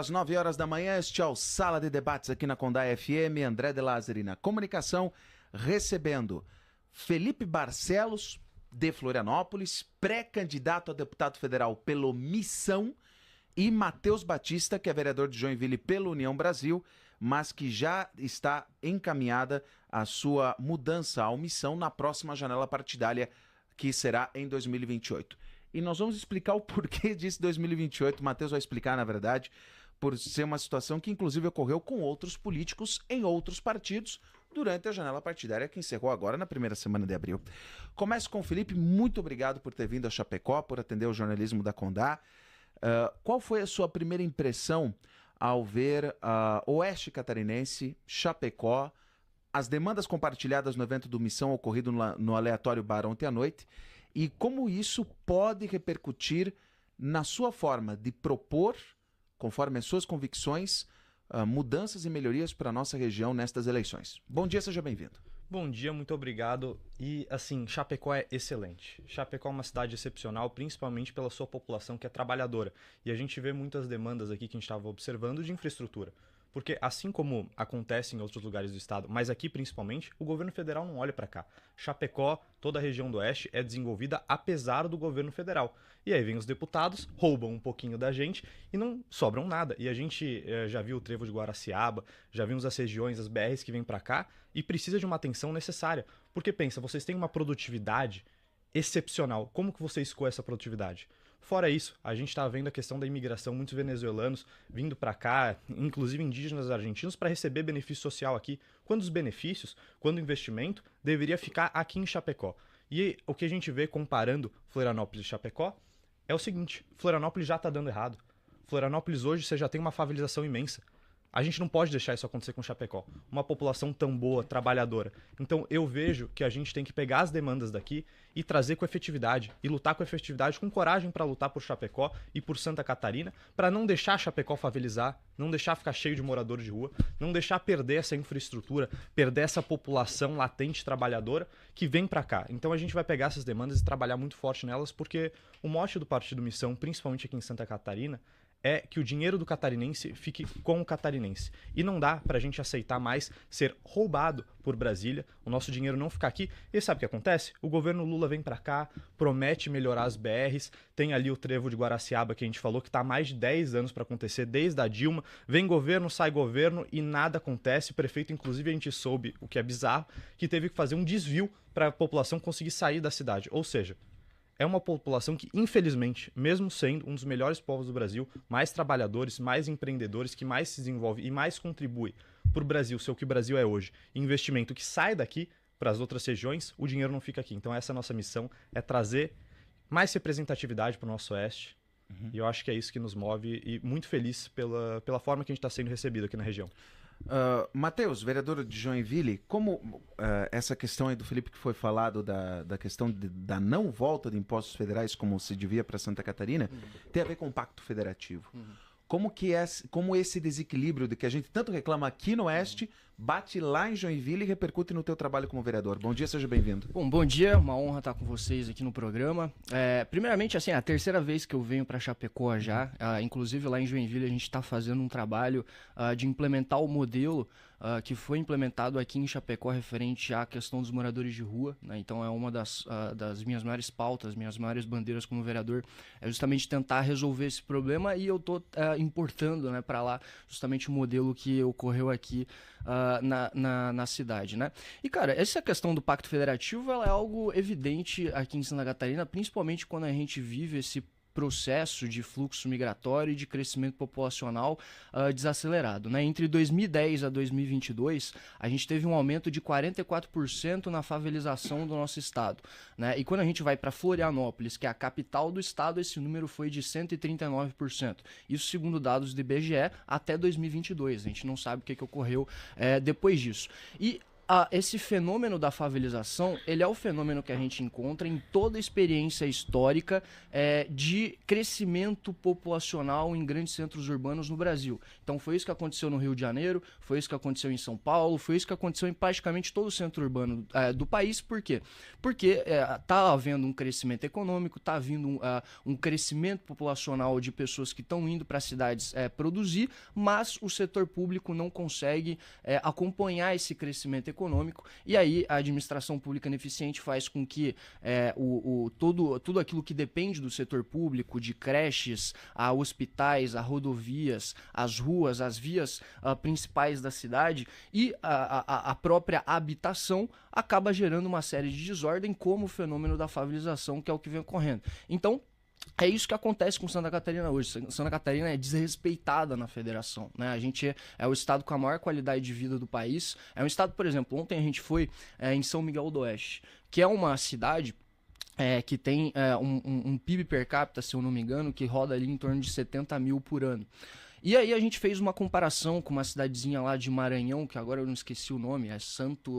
Às 9 horas da manhã, este é o Sala de Debates aqui na Condá FM, André de Lázari na comunicação, recebendo Felipe Barcelos, de Florianópolis, pré-candidato a deputado federal pelo Missão, e Matheus Batista, que é vereador de Joinville pela União Brasil, mas que já está encaminhada a sua mudança ao Missão na próxima janela partidária, que será em 2028. E nós vamos explicar o porquê disso 2028, o Matheus vai explicar, na verdade, por ser uma situação que inclusive ocorreu com outros políticos em outros partidos durante a janela partidária que encerrou agora na primeira semana de abril. Começo com o Felipe, muito obrigado por ter vindo a Chapecó, por atender o jornalismo da Condá. Qual foi a sua primeira impressão ao ver Oeste Catarinense, Chapecó, as demandas compartilhadas no evento do Missão ocorrido no Aleatório Bar ontem à noite, e como isso pode repercutir na sua forma de propor, conforme as suas convicções, mudanças e melhorias para a nossa região nestas eleições. Bom dia, seja bem-vindo. Bom dia, muito obrigado. E assim, Chapecó é excelente. Chapecó é uma cidade excepcional, principalmente pela sua população que é trabalhadora. E a gente vê muitas demandas aqui que a gente estava observando de infraestrutura. Porque assim como acontece em outros lugares do estado, mas aqui principalmente, o governo federal não olha para cá. Chapecó, toda a região do oeste é desenvolvida apesar do governo federal. E aí vem os deputados, roubam um pouquinho da gente e não sobram nada. E a gente já viu o trevo de Guaraciaba, já vimos as regiões, as BRs que vêm para cá e precisa de uma atenção necessária. Porque pensa, vocês têm uma produtividade excepcional. Como que você escoa essa produtividade? Fora isso, a gente está vendo a questão da imigração, muitos venezuelanos vindo para cá, inclusive indígenas argentinos, para receber benefício social aqui, quando os benefícios, quando o investimento deveria ficar aqui em Chapecó. E o que a gente vê comparando Florianópolis e Chapecó é o seguinte, Florianópolis já está dando errado. Florianópolis hoje você já tem uma favelização imensa. A gente não pode deixar isso acontecer com Chapecó. Uma população tão boa, trabalhadora. Então eu vejo que a gente tem que pegar as demandas daqui e trazer com efetividade. E lutar com efetividade, com coragem para lutar por Chapecó e por Santa Catarina, para não deixar Chapecó favelizar, não deixar ficar cheio de moradores de rua, não deixar perder essa infraestrutura, perder essa população latente trabalhadora que vem para cá. Então a gente vai pegar essas demandas e trabalhar muito forte nelas, porque o mote do Partido Missão, principalmente aqui em Santa Catarina, é que o dinheiro do catarinense fique com o catarinense. E não dá pra gente aceitar mais ser roubado por Brasília, o nosso dinheiro não ficar aqui. E sabe o que acontece? O governo Lula vem pra cá, promete melhorar as BRs, tem ali o trevo de Guaraciaba que a gente falou que tá há mais de 10 anos pra acontecer, desde a Dilma. Vem governo, sai governo e nada acontece. O prefeito, inclusive, a gente soube, o que é bizarro, que teve que fazer um desvio pra população conseguir sair da cidade. Ou seja, é uma população que, infelizmente, mesmo sendo um dos melhores povos do Brasil, mais trabalhadores, mais empreendedores, que mais se desenvolve e mais contribui para o Brasil, ser o que o Brasil é hoje, investimento que sai daqui para as outras regiões, o dinheiro não fica aqui. Então essa é a nossa missão, é trazer mais representatividade para o nosso oeste. E eu acho que é isso que nos move e muito feliz pela forma que a gente está sendo recebido aqui na região. Matheus, vereador de Joinville, como essa questão aí do Felipe que foi falado da questão da não volta de impostos federais como se devia para Santa Catarina, tem a ver com o Pacto Federativo. Como esse desequilíbrio de que a gente tanto reclama aqui no Oeste, bate lá em Joinville e repercute no teu trabalho como vereador. Bom dia, seja bem-vindo. Bom dia, uma honra estar com vocês aqui no programa. Primeiramente, assim, é a terceira vez que eu venho para Chapecó já, inclusive lá em Joinville a gente está fazendo um trabalho de implementar o modelo que foi implementado aqui em Chapecó referente à questão dos moradores de rua, né? Então é uma das minhas maiores pautas, minhas maiores bandeiras como vereador, é justamente tentar resolver esse problema e eu estou importando, né, para lá justamente o modelo que ocorreu aqui na cidade, né? E, cara, essa questão do Pacto Federativo ela é algo evidente aqui em Santa Catarina, principalmente quando a gente vive esse processo de fluxo migratório e de crescimento populacional desacelerado, né? Entre 2010 a 2022, a gente teve um aumento de 44% na favelização do nosso estado, né? E quando a gente vai para Florianópolis, que é a capital do estado, esse número foi de 139%. Isso segundo dados do IBGE até 2022. A gente não sabe o que ocorreu depois disso. E esse fenômeno da favelização, ele é o fenômeno que a gente encontra em toda a experiência histórica de crescimento populacional em grandes centros urbanos no Brasil. Então foi isso que aconteceu no Rio de Janeiro, foi isso que aconteceu em São Paulo, foi isso que aconteceu em praticamente todo o centro urbano do país. Por quê? Porque está havendo um crescimento econômico, está havendo um crescimento populacional de pessoas que estão indo para as cidades produzir, mas o setor público não consegue acompanhar esse crescimento econômico, e aí a administração pública ineficiente faz com que tudo aquilo que depende do setor público, de creches, a hospitais, a rodovias, as ruas, as vias principais da cidade e a própria habitação, acaba gerando uma série de desordem, como o fenômeno da favelização, que é o que vem ocorrendo. Então, é isso que acontece com Santa Catarina hoje. Santa Catarina é desrespeitada na federação, né? A gente é o estado com a maior qualidade de vida do país. É um estado, por exemplo, ontem a gente foi em São Miguel do Oeste, que é uma cidade que tem um PIB per capita, se eu não me engano, que roda ali em torno de 70 mil por ano. E aí a gente fez uma comparação com uma cidadezinha lá de Maranhão, que agora eu não esqueci o nome, é Santo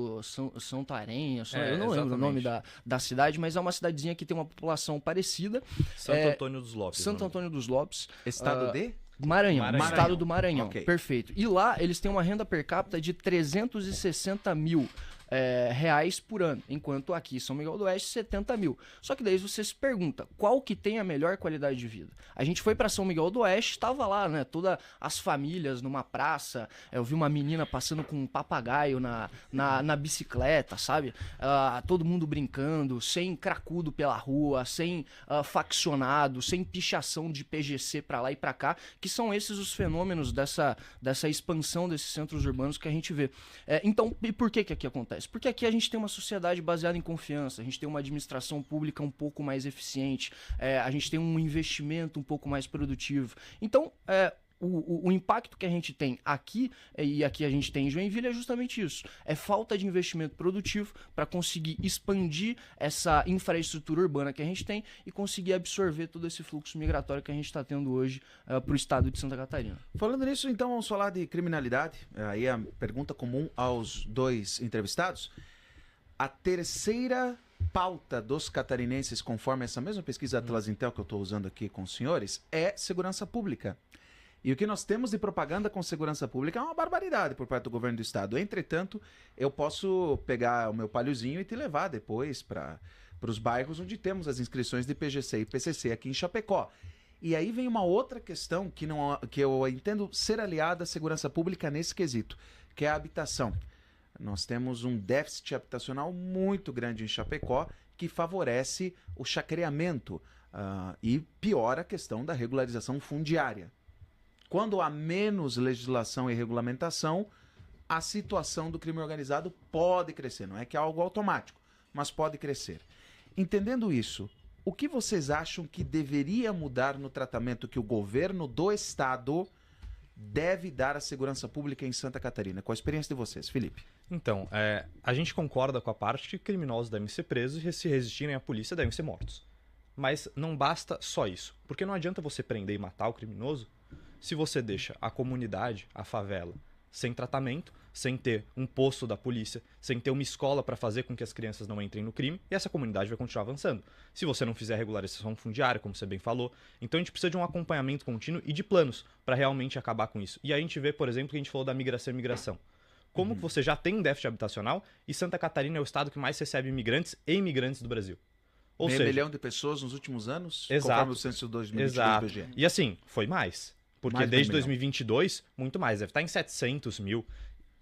Arenha, eu não lembro o nome da cidade, mas é uma cidadezinha que tem uma população parecida. Santo Antônio dos Lopes. Santo Antônio dos Lopes. Estado de? Maranhão, estado do Maranhão, Okay. Perfeito. E lá eles têm uma renda per capita de 360 mil reais por ano, enquanto aqui em São Miguel do Oeste 70 mil. Só que daí você se pergunta, qual que tem a melhor qualidade de vida? A gente foi para São Miguel do Oeste, estava lá, né, todas as famílias numa praça, eu vi uma menina passando com um papagaio na bicicleta, sabe? Todo mundo brincando, sem cracudo pela rua, sem faccionado, sem pichação de PGC para lá e para cá, que são esses os fenômenos dessa expansão desses centros urbanos que a gente vê. Então, e por que aqui acontece? Porque aqui a gente tem uma sociedade baseada em confiança, a gente tem uma administração pública um pouco mais eficiente, a gente tem um investimento um pouco mais produtivo. Então, o impacto que a gente tem aqui, e aqui a gente tem em Joinville, é justamente isso. É falta de investimento produtivo para conseguir expandir essa infraestrutura urbana que a gente tem e conseguir absorver todo esse fluxo migratório que a gente está tendo hoje para o estado de Santa Catarina. Falando nisso, então, vamos falar de criminalidade. Aí a pergunta comum aos dois entrevistados. A terceira pauta dos catarinenses, conforme essa mesma pesquisa Atlas Intel que eu estou usando aqui com os senhores, é segurança pública. E o que nós temos de propaganda com segurança pública é uma barbaridade por parte do governo do estado. Entretanto, eu posso pegar o meu palhozinho e te levar depois para os bairros onde temos as inscrições de PGC e PCC aqui em Chapecó. E aí vem uma outra questão que eu entendo ser aliada à segurança pública nesse quesito, que é a habitação. Nós temos um déficit habitacional muito grande em Chapecó que favorece o chacreamento e piora a questão da regularização fundiária. Quando há menos legislação e regulamentação, a situação do crime organizado pode crescer. Não é que é algo automático, mas pode crescer. Entendendo isso, o que vocês acham que deveria mudar no tratamento que o governo do estado deve dar à segurança pública em Santa Catarina? Qual a experiência de vocês, Felipe? Então, a gente concorda com a parte que criminosos devem ser presos e se resistirem à polícia devem ser mortos. Mas não basta só isso, porque não adianta você prender e matar o criminoso se você deixa a comunidade, a favela, sem tratamento, sem ter um posto da polícia, sem ter uma escola para fazer com que as crianças não entrem no crime, e essa comunidade vai continuar avançando. Se você não fizer regularização fundiária, como você bem falou, então a gente precisa de um acompanhamento contínuo e de planos para realmente acabar com isso. E aí a gente vê, por exemplo, que a gente falou da migração e imigração. Como que você já tem um déficit habitacional e Santa Catarina é o estado que mais recebe imigrantes e imigrantes do Brasil. Ou Meio seja, milhão de pessoas nos últimos anos, exato, conforme o censo de 2022 exato. do IBGE. E assim, foi mais. Porque Mais desde de 1 milhão. 2022, muito mais. Deve estar em 700 mil.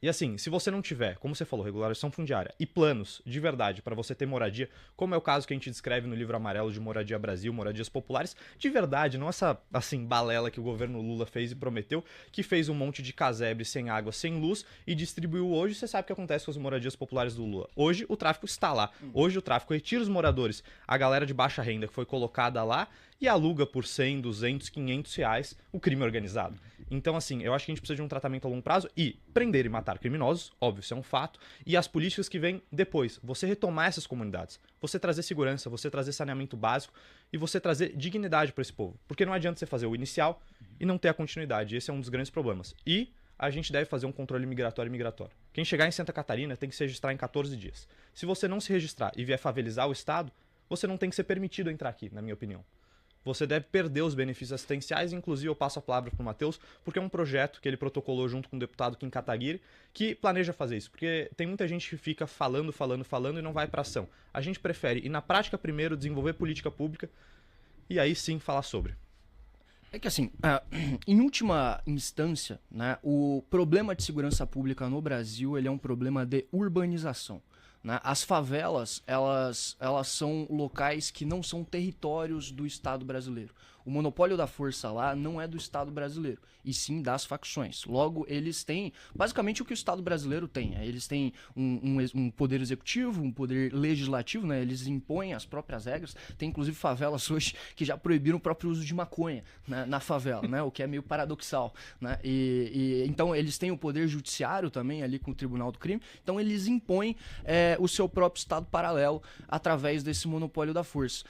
E assim, se você não tiver, como você falou, regularização fundiária e planos de verdade para você ter moradia, como é o caso que a gente descreve no livro amarelo de Moradia Brasil, moradias populares, de verdade, não essa assim balela que o governo Lula fez e prometeu, que fez um monte de casebre sem água, sem luz e distribuiu hoje. Você sabe o que acontece com as moradias populares do Lula. Hoje o tráfico está lá. Hoje o tráfico retira os moradores, a galera de baixa renda que foi colocada lá e aluga por 100, 200, 500 reais o crime organizado. Então, assim, eu acho que a gente precisa de um tratamento a longo prazo e prender e matar criminosos, óbvio, isso é um fato, e as políticas que vêm depois. Você retomar essas comunidades, você trazer segurança, você trazer saneamento básico e você trazer dignidade para esse povo. Porque não adianta você fazer o inicial e não ter a continuidade. Esse é um dos grandes problemas. E a gente deve fazer um controle migratório. Quem chegar em Santa Catarina tem que se registrar em 14 dias. Se você não se registrar e vier favelizar o estado, você não tem que ser permitido entrar aqui, na minha opinião. Você deve perder os benefícios assistenciais, inclusive eu passo a palavra para o Matheus, porque é um projeto que ele protocolou junto com o deputado Kim Kataguiri, que planeja fazer isso, porque tem muita gente que fica falando e não vai para ação. A gente prefere ir na prática primeiro, desenvolver política pública e aí sim falar sobre. É que assim, em última instância, né, o problema de segurança pública no Brasil ele é um problema de urbanização. Né? As favelas, elas são locais que não são territórios do Estado brasileiro. O monopólio da força lá não é do Estado brasileiro, e sim das facções. Logo, eles têm basicamente o que o Estado brasileiro tem. Eles têm um poder executivo, um poder legislativo, né? Eles impõem as próprias regras. Tem inclusive favelas hoje que já proibiram o próprio uso de maconha, né, na favela, né? O que é meio paradoxal. Né? Então eles têm o poder judiciário também ali com o Tribunal do Crime. Então eles impõem o seu próprio Estado paralelo através desse monopólio da força.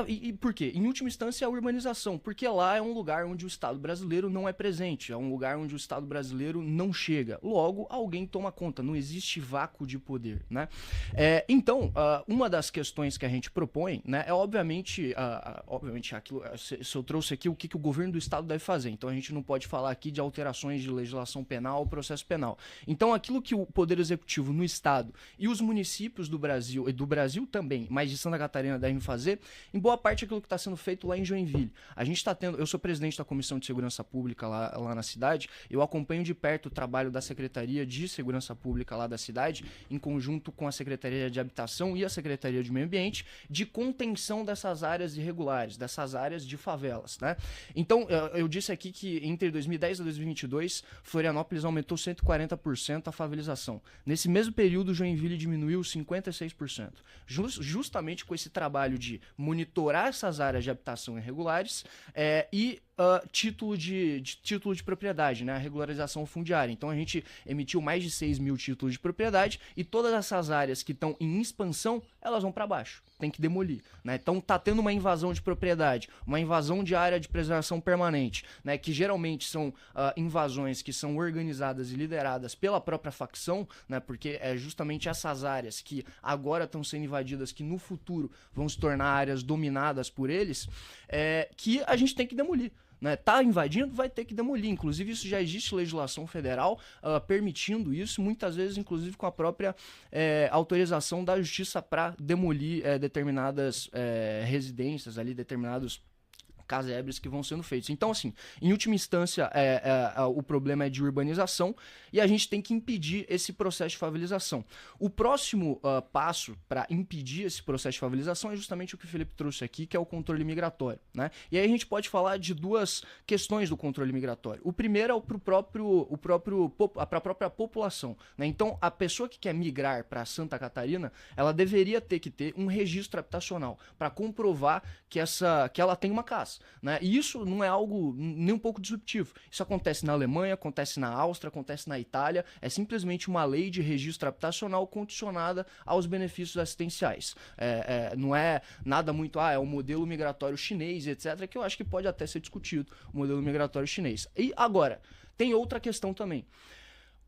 E por quê? Em última instância, a urbanização, porque lá é um lugar onde o Estado brasileiro não é presente, é um lugar onde o Estado brasileiro não chega. Logo, alguém toma conta, não existe vácuo de poder, né? Então, uma das questões que a gente propõe, né, é obviamente aquilo, se eu trouxe aqui o que o governo do Estado deve fazer, então a gente não pode falar aqui de alterações de legislação penal ou processo penal. Então, aquilo que o Poder Executivo no Estado e os municípios do Brasil também, mas de Santa Catarina devem fazer, em boa parte aquilo que está sendo feito lá em Joinville. A gente está tendo, eu sou presidente da Comissão de Segurança Pública lá na cidade, eu acompanho de perto o trabalho da Secretaria de Segurança Pública lá da cidade, em conjunto com a Secretaria de Habitação e a Secretaria de Meio Ambiente, de contenção dessas áreas irregulares, dessas áreas de favelas, né? Então, eu disse aqui que entre 2010 e 2022, Florianópolis aumentou 140% a favelização. Nesse mesmo período, Joinville diminuiu 56%. Justamente com esse trabalho de monitorar essas áreas de habitação irregulares e título de propriedade, né? A regularização fundiária. Então a gente emitiu mais de 6 mil títulos de propriedade e todas essas áreas que estão em expansão, elas vão para baixo. Tem que demolir, né? Então tá tendo uma invasão de propriedade, uma invasão de área de preservação permanente, né? Que geralmente são invasões que são organizadas e lideradas pela própria facção, né? Porque é justamente essas áreas que agora estão sendo invadidas, que no futuro vão se tornar áreas dominadas por eles, que a gente tem que demolir. Né, tá invadindo, vai ter que demolir. Inclusive, isso já existe legislação federal permitindo isso, muitas vezes, inclusive, com a própria autorização da justiça para demolir determinadas residências ali, determinados casebres que vão sendo feitos. Então, assim, em última instância, o problema é de urbanização e a gente tem que impedir esse processo de favelização. O próximo passo para impedir esse processo de favelização é justamente o que o Felipe trouxe aqui, que é o controle migratório, né? E aí a gente pode falar de duas questões do controle migratório. O primeiro é para a própria população, né? Então, a pessoa que quer migrar para Santa Catarina, ela deveria ter que ter um registro habitacional para comprovar que ela tem uma casa. Né? E isso não é algo nem um pouco disruptivo. Isso acontece na Alemanha, acontece na Áustria, acontece na Itália. É simplesmente uma lei de registro habitacional condicionada aos benefícios assistenciais. Não é nada muito, é o modelo migratório chinês, etc., que eu acho que pode até ser discutido, o modelo migratório chinês. E agora, tem outra questão também.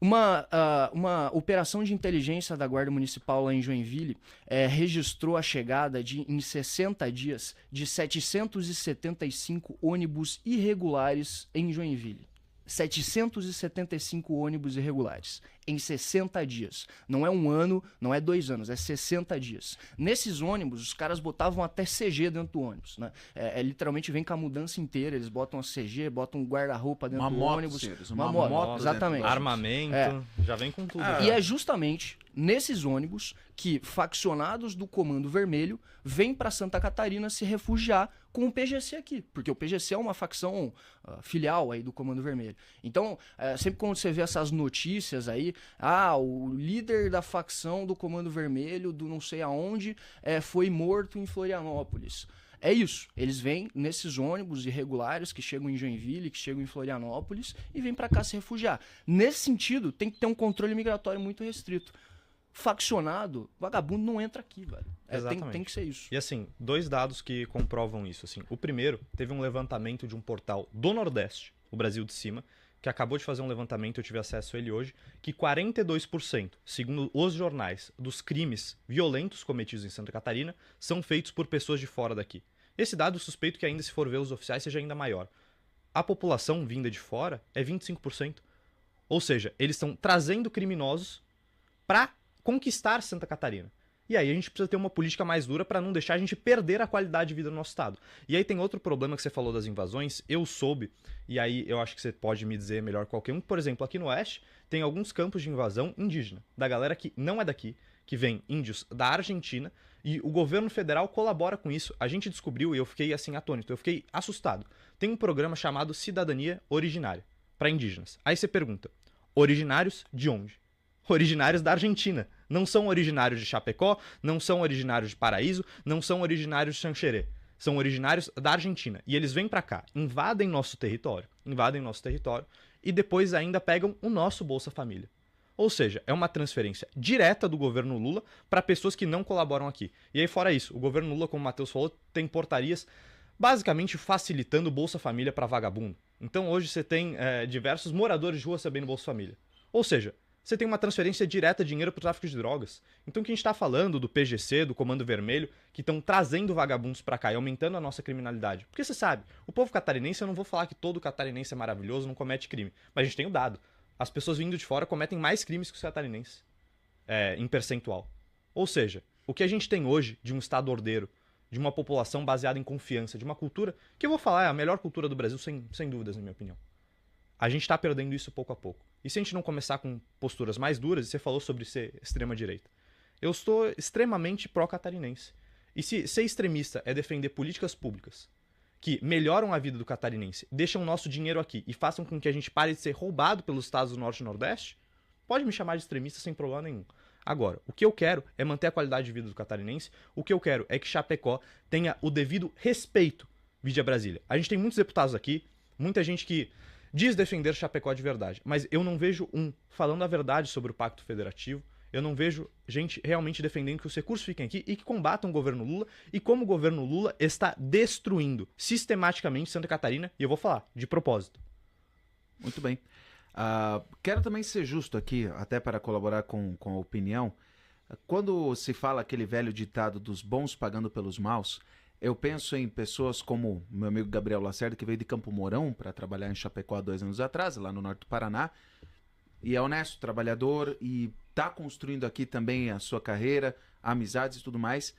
Uma operação de inteligência da Guarda Municipal lá em Joinville registrou a chegada em 60 dias de 775 ônibus irregulares em Joinville. 775 ônibus irregulares em 60 dias. Não é um ano, não é 2 anos, é 60 dias. Nesses ônibus, os caras botavam até CG dentro do ônibus. Né? Literalmente vem com a mudança inteira, eles botam a CG, botam um guarda-roupa dentro do ônibus. Uma moto, exatamente. Armamento, já vem com tudo. E é justamente nesses ônibus que faccionados do Comando Vermelho vêm para Santa Catarina se refugiar com o PGC aqui, porque o PGC é uma facção filial aí do Comando Vermelho. Então, sempre quando você vê essas notícias aí, o líder da facção do Comando Vermelho, do não sei aonde, foi morto em Florianópolis. É isso, eles vêm nesses ônibus irregulares que chegam em Joinville, que chegam em Florianópolis e vêm para cá se refugiar. Nesse sentido, tem que ter um controle migratório muito restrito. Faccionado, vagabundo não entra aqui, velho. Tem que ser isso. E assim, 2 dados que comprovam isso. Assim. O primeiro, teve um levantamento de um portal do Nordeste, o Brasil de Cima, que acabou de fazer um levantamento, eu tive acesso a ele hoje, que 42%, segundo os jornais, dos crimes violentos cometidos em Santa Catarina são feitos por pessoas de fora daqui. Esse dado suspeito que ainda, se for ver os oficiais, seja ainda maior. A população vinda de fora é 25%. Ou seja, eles estão trazendo criminosos para conquistar Santa Catarina. E aí a gente precisa ter uma política mais dura para não deixar a gente perder a qualidade de vida no nosso estado. E aí tem outro problema que você falou das invasões, eu soube, e aí eu acho que você pode me dizer melhor qualquer um. Por exemplo, aqui no Oeste tem alguns campos de invasão indígena, da galera que não é daqui, que vem índios da Argentina, e o governo federal colabora com isso. A gente descobriu, e eu fiquei assim atônito, eu fiquei assustado. Tem um programa chamado Cidadania Originária, para indígenas. Aí você pergunta, originários de onde? Originários da Argentina. Não são originários de Chapecó, não são originários de Paraíso, não são originários de Xanxerê. São originários da Argentina. E eles vêm pra cá, invadem nosso território e depois ainda pegam o nosso Bolsa Família. Ou seja, é uma transferência direta do governo Lula para pessoas que não colaboram aqui. E aí, fora isso, o governo Lula, como o Matheus falou, tem portarias basicamente facilitando o Bolsa Família para vagabundo. Então hoje você tem diversos moradores de rua recebendo Bolsa Família. Ou seja, você tem uma transferência direta de dinheiro para o tráfico de drogas. Então, o que a gente está falando do PGC, do Comando Vermelho, que estão trazendo vagabundos para cá e aumentando a nossa criminalidade. Porque você sabe, o povo catarinense, eu não vou falar que todo catarinense é maravilhoso, não comete crime. Mas a gente tem o dado. As pessoas vindo de fora cometem mais crimes que os catarinenses, em percentual. Ou seja, o que a gente tem hoje de um estado ordeiro, de uma população baseada em confiança, de uma cultura, que eu vou falar é a melhor cultura do Brasil, sem dúvidas, na minha opinião. A gente está perdendo isso pouco a pouco. E se a gente não começar com posturas mais duras, e você falou sobre ser extrema-direita, eu estou extremamente pró-catarinense. E se ser extremista é defender políticas públicas que melhoram a vida do catarinense, deixam o nosso dinheiro aqui e façam com que a gente pare de ser roubado pelos estados do Norte e Nordeste, pode me chamar de extremista sem problema nenhum. Agora, o que eu quero é manter a qualidade de vida do catarinense, o que eu quero é que Chapecó tenha o devido respeito vide a Brasília. A gente tem muitos deputados aqui, muita gente que diz defender Chapecó de verdade, mas eu não vejo falando a verdade sobre o Pacto Federativo, eu não vejo gente realmente defendendo que os recursos fiquem aqui e que combatam o governo Lula e como o governo Lula está destruindo sistematicamente Santa Catarina, e eu vou falar, de propósito. Muito bem. Quero também ser justo aqui, até para colaborar com a opinião. Quando se fala aquele velho ditado dos bons pagando pelos maus, eu penso em pessoas como meu amigo Gabriel Lacerda, que veio de Campo Mourão para trabalhar em Chapecó há 2 anos atrás, lá no norte do Paraná, e é honesto, trabalhador, e está construindo aqui também a sua carreira, amizades e tudo mais.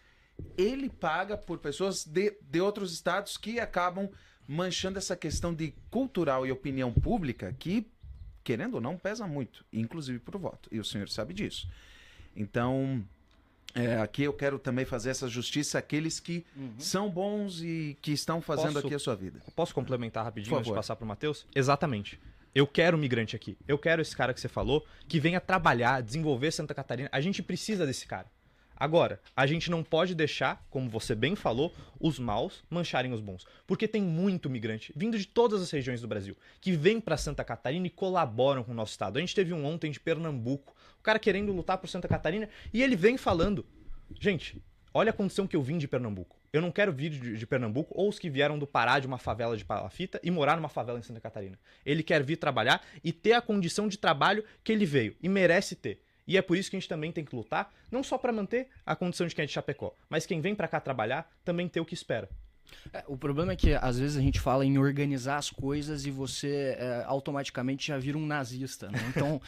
Ele paga por pessoas de outros estados que acabam manchando essa questão de cultural e opinião pública que, querendo ou não, pesa muito, inclusive por voto, e o senhor sabe disso. Então, aqui eu quero também fazer essa justiça àqueles que são bons e que estão fazendo aqui a sua vida. Posso complementar rapidinho antes de passar para o Matheus? Exatamente. Eu quero um migrante aqui. Eu quero esse cara que você falou, que venha trabalhar, desenvolver Santa Catarina. A gente precisa desse cara. Agora, a gente não pode deixar, como você bem falou, os maus mancharem os bons. Porque tem muito migrante, vindo de todas as regiões do Brasil, que vem para Santa Catarina e colaboram com o nosso estado. A gente teve um ontem de Pernambuco, o cara querendo lutar por Santa Catarina, e ele vem falando, gente, olha a condição que eu vim de Pernambuco. Eu não quero vir de Pernambuco ou os que vieram do Pará, de uma favela de palafita, e morar numa favela em Santa Catarina. Ele quer vir trabalhar e ter a condição de trabalho que ele veio e merece ter. E é por isso que a gente também tem que lutar, não só para manter a condição de quem é de Chapecó, mas quem vem para cá trabalhar também ter o que espera. O problema é que às vezes a gente fala em organizar as coisas e você automaticamente já vira um nazista, né? Então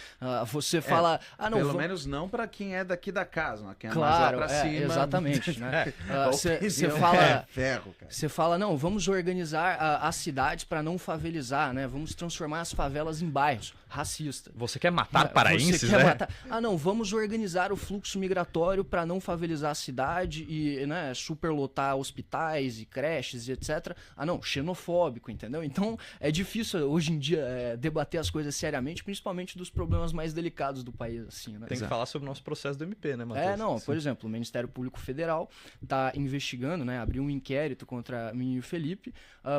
você fala... não, pelo menos não para quem é daqui da casa, né? Quem é claro, mais lá pra cima. Exatamente. Né? Você fala, ferro, cara. Você fala, não, vamos organizar as cidades para não favelizar, né? Vamos transformar as favelas em bairros. Racista. Você quer matar paraenses, você quer né? Matar... não, vamos organizar o fluxo migratório para não favelizar a cidade e, né, superlotar hospitais e creches e etc. Não, xenofóbico, entendeu? Então é difícil hoje em dia debater as coisas seriamente, principalmente dos problemas mais delicados do país, assim, né? Tem que falar sobre o nosso processo do MP, né, Matheus? Não, por exemplo, o Ministério Público Federal está investigando, né, abriu um inquérito contra mim e o Felipe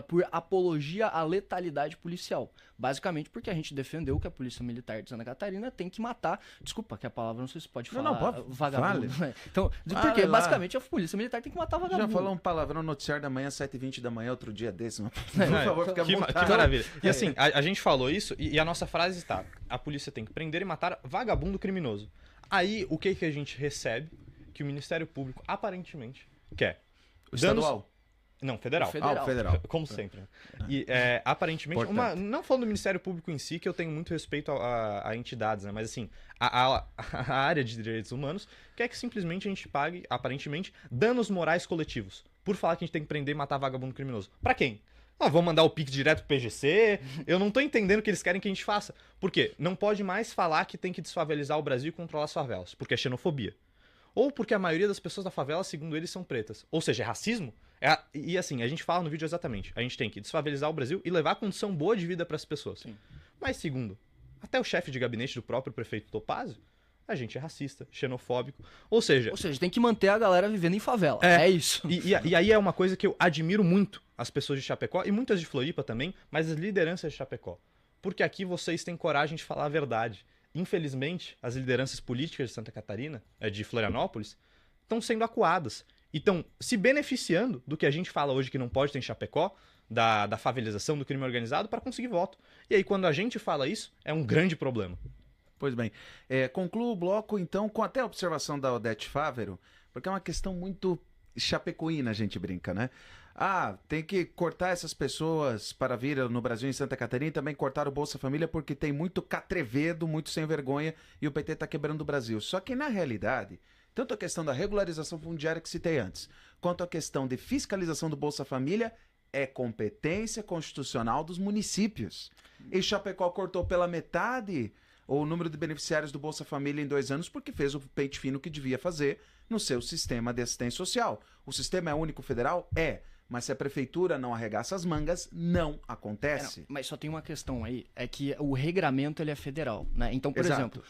por apologia à letalidade policial. Basicamente porque a gente defendeu que a Polícia Militar de Santa Catarina tem que matar... Desculpa, que a palavra não sei se pode falar. Não, pode. Vagabundo. Vale. Então, porque basicamente a Polícia Militar tem que matar vagabundo. Já falou um palavrão no noticiário da manhã manhã, 7h20 da manhã, outro dia desse. Por favor, fica à que vontade. maravilha. E assim, a gente falou isso e a nossa frase está: a polícia tem que prender e matar vagabundo criminoso. Aí, o que a gente recebe que o Ministério Público aparentemente quer? O estadual? Não, federal. O federal. Como sempre. Né? E aparentemente, não falando do Ministério Público em si, que eu tenho muito respeito a entidades, né? Mas assim, a área de direitos humanos quer que simplesmente a gente pague, aparentemente, danos morais coletivos. Por falar que a gente tem que prender e matar vagabundo criminoso. Pra quem? Vamos mandar o Pix direto pro PGC? Eu não tô entendendo o que eles querem que a gente faça. Por quê? Não pode mais falar que tem que desfavelizar o Brasil e controlar as favelas, porque é xenofobia. Ou porque a maioria das pessoas da favela, segundo eles, são pretas. Ou seja, é racismo? E assim, a gente fala no vídeo exatamente. A gente tem que desfavelizar o Brasil e levar a condição boa de vida para as pessoas. Sim. Mas segundo, até o chefe de gabinete do próprio prefeito Topazio, a gente é racista, xenofóbico. Ou seja, tem que manter a galera vivendo em favela. É isso. E aí é uma coisa que eu admiro muito as pessoas de Chapecó, e muitas de Floripa também, mas as lideranças de Chapecó. Porque aqui vocês têm coragem de falar a verdade. Infelizmente, as lideranças políticas de Santa Catarina, de Florianópolis, estão sendo acuadas. E estão se beneficiando do que a gente fala hoje que não pode ter em Chapecó, da favelização, do crime organizado, para conseguir voto. E aí, quando a gente fala isso, é um grande problema. Pois bem. Concluo o bloco, então, com até a observação da Odete Fávero, porque é uma questão muito chapecoína, a gente brinca, né? Tem que cortar essas pessoas para vir no Brasil, em Santa Catarina, e também cortar o Bolsa Família, porque tem muito catrevedo, muito sem vergonha, e o PT está quebrando o Brasil. Só que, na realidade, tanto a questão da regularização fundiária que citei antes, quanto a questão de fiscalização do Bolsa Família, é competência constitucional dos municípios. E Chapecó cortou pela metade o número de beneficiários do Bolsa Família em 2 anos porque fez o pente fino que devia fazer no seu sistema de assistência social. O sistema é único federal? Mas se a prefeitura não arregaça as mangas, não acontece. Mas só tem uma questão aí, é que o regramento ele é federal, né? Então, por Exato. exemplo,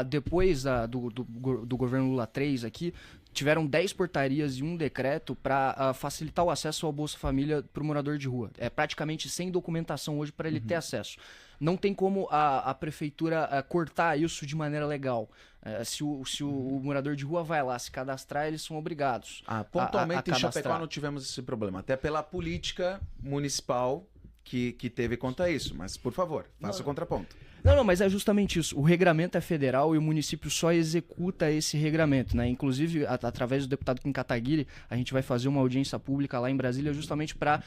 depois do governo Lula 3 aqui, tiveram 10 portarias e um decreto para facilitar o acesso ao Bolsa Família para o morador de rua. É praticamente sem documentação hoje para ele ter acesso. Não tem como a prefeitura cortar isso de maneira legal. Se o morador de rua vai lá se cadastrar, eles são obrigados. Pontualmente em Chapecó não tivemos esse problema. Até pela política municipal que teve quanto a isso. Mas, por favor, faça o contraponto. Não, mas é justamente isso. O regramento é federal e o município só executa esse regramento, né? Inclusive, através do deputado Kim Kataguiri, a gente vai fazer uma audiência pública lá em Brasília justamente para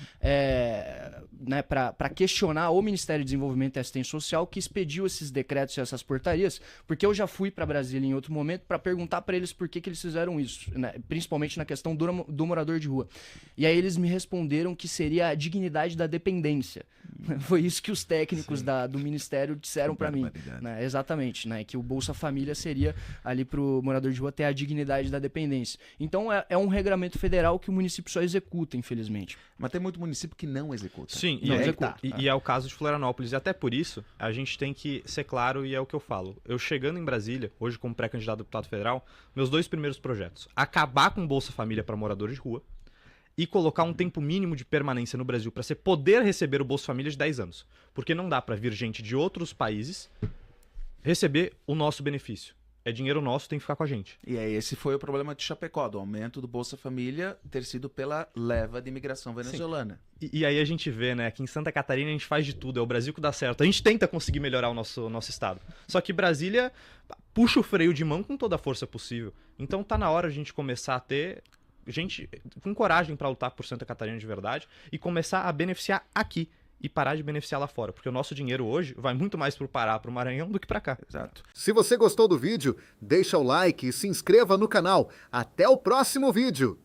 questionar o Ministério do Desenvolvimento e Assistência Social que expediu esses decretos e essas portarias, porque eu já fui para Brasília em outro momento para perguntar para eles por que eles fizeram isso, né? Principalmente na questão do morador de rua. E aí eles me responderam que seria a dignidade da dependência. Foi isso que os técnicos do Ministério disseram para mim, né? Exatamente, né? Que o Bolsa Família seria ali pro morador de rua ter a dignidade da dependência. Então é um regramento federal que o município só executa, infelizmente. Mas tem muito município que não executa. Sim, e é o caso de Florianópolis. E até por isso, a gente tem que ser claro, e é o que eu falo. Eu chegando em Brasília, hoje como pré-candidato a deputado federal, meus 2 primeiros projetos: acabar com o Bolsa Família para moradores de rua e colocar um tempo mínimo de permanência no Brasil para você poder receber o Bolsa Família de 10 anos. Porque não dá para vir gente de outros países receber o nosso benefício. É dinheiro nosso, tem que ficar com a gente. E aí esse foi o problema de Chapecó, do aumento do Bolsa Família ter sido pela leva de imigração venezuelana. E aí a gente vê, né, que em Santa Catarina a gente faz de tudo, é o Brasil que dá certo. A gente tenta conseguir melhorar o nosso estado. Só que Brasília puxa o freio de mão com toda a força possível. Então tá na hora a gente começar a ter gente com coragem para lutar por Santa Catarina de verdade e começar a beneficiar aqui e parar de beneficiar lá fora, porque o nosso dinheiro hoje vai muito mais pro Pará, pro Maranhão do que para cá. Exato. Se você gostou do vídeo, deixa o like e se inscreva no canal. Até o próximo vídeo.